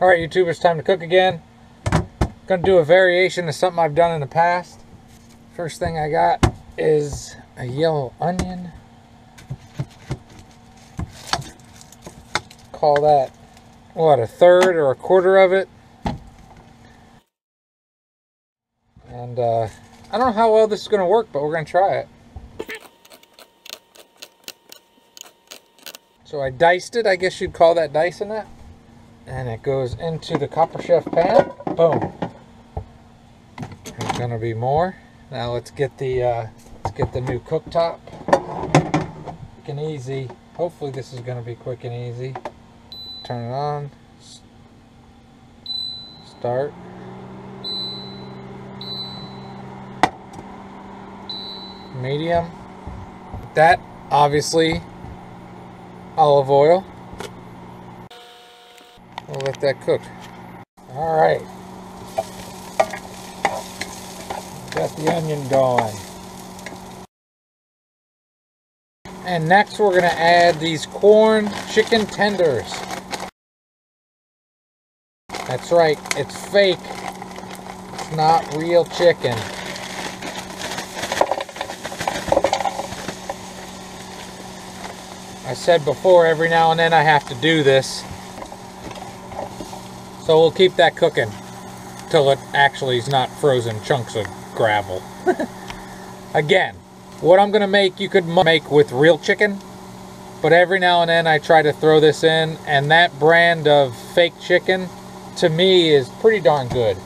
Alright YouTube, it's time to cook again. Gonna do a variation of something I've done in the past. First thing I got is a yellow onion. Call that, what, a third or a quarter of it. And I don't know how well this is gonna work, but we're gonna try it. So I diced it, I guess you'd call that dicing it. And it goes into the Copper Chef pan. Boom. There's gonna be more. Now let's get the new cooktop. Quick and easy. Hopefully this is gonna be quick and easy. Turn it on. Start. Medium. That obviously olive oil. We'll let that cook. All right. Got the onion going. And next we're gonna add these corn chicken tenders. That's right, it's fake. It's not real chicken. I said before, every now and then I have to do this. So we'll keep that cooking till it actually is not frozen chunks of gravel. Again, what I'm gonna make you could make with real chicken, but every now and then I try to throw this in, and that brand of fake chicken to me is pretty darn good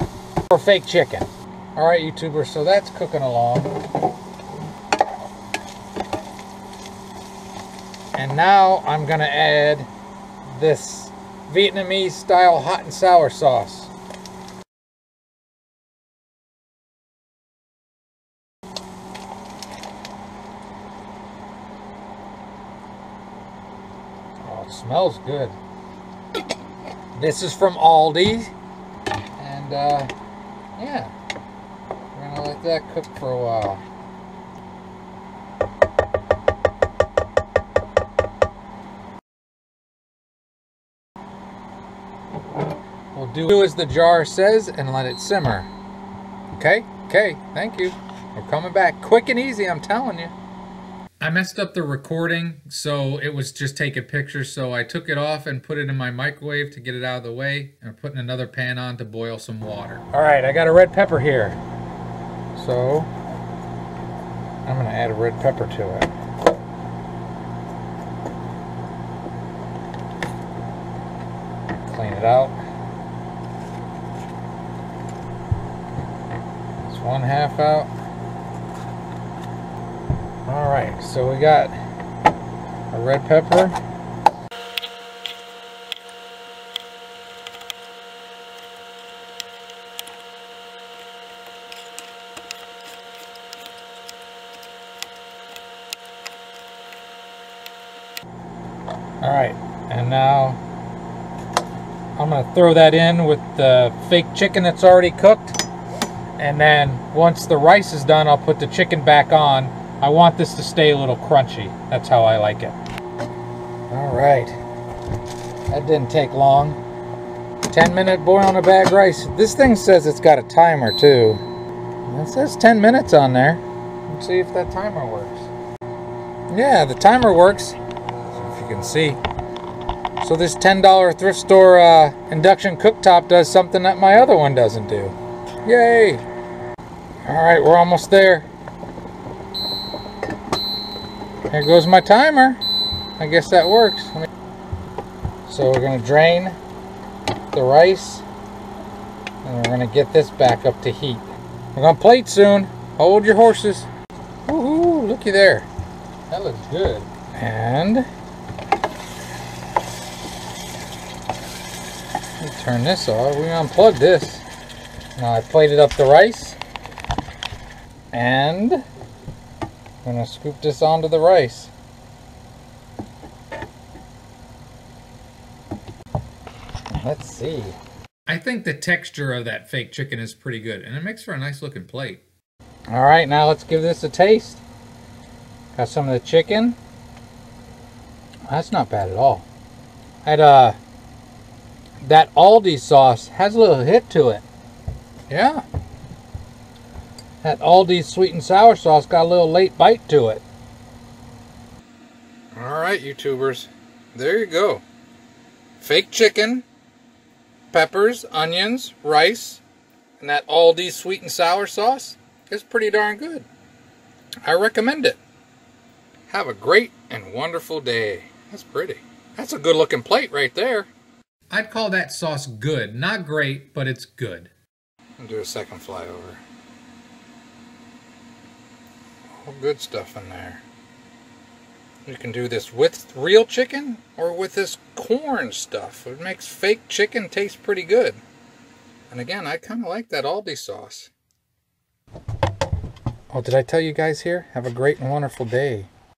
for fake chicken. All right, YouTubers, so that's cooking along. And now I'm gonna add this Vietnamese style hot and sour sauce. Oh, it smells good. This is from Aldi. And yeah, we're gonna let that cook for a while. We'll do as the jar says and let it simmer. Okay? Okay, thank you. We're coming back. Quick and easy, I'm telling you. I messed up the recording, so it was just taking pictures, so I took it off and put it in my microwave to get it out of the way, and I'm putting another pan on to boil some water. Alright, I got a red pepper here. So, I'm going to add a red pepper to it. Clean it out. 1/2 out. All right, so we got a red pepper. All right, and now I'm gonna throw that in with the fake chicken that's already cooked. And then once the rice is done, I'll put the chicken back on. I want this to stay a little crunchy. That's how I like it. All right. That didn't take long. 10-minute boil on a bag rice. This thing says it's got a timer too. It says 10 minutes on there. Let's see if that timer works. Yeah, the timer works. If you can see. So this $10 thrift store induction cooktop does something that my other one doesn't do. Yay! Alright, we're almost there. Here goes my timer. I guess that works. So we're going to drain the rice. And we're going to get this back up to heat. We're going to plate soon. Hold your horses. Woohoo! Looky there. That looks good. And let me turn this off. We unplug this. Now I plated up the rice, and I'm going to scoop this onto the rice. Let's see. I think the texture of that fake chicken is pretty good, and it makes for a nice looking plate. Alright, now let's give this a taste. Got some of the chicken. That's not bad at all. I that Aldi sauce has a little hit to it. Yeah. That Aldi sweet and sour sauce got a little late bite to it. Alright, YouTubers. There you go. Fake chicken, peppers, onions, rice, and that Aldi sweet and sour sauce is pretty darn good. I recommend it. Have a great and wonderful day. That's pretty. That's a good looking plate right there. I'd call that sauce good. Not great, but it's good. I'll do a second flyover. All good stuff in there. You can do this with real chicken or with this corn stuff. It makes fake chicken taste pretty good. And again, I kind of like that Aldi sauce. Oh, did I tell you guys here? Have a great and wonderful day.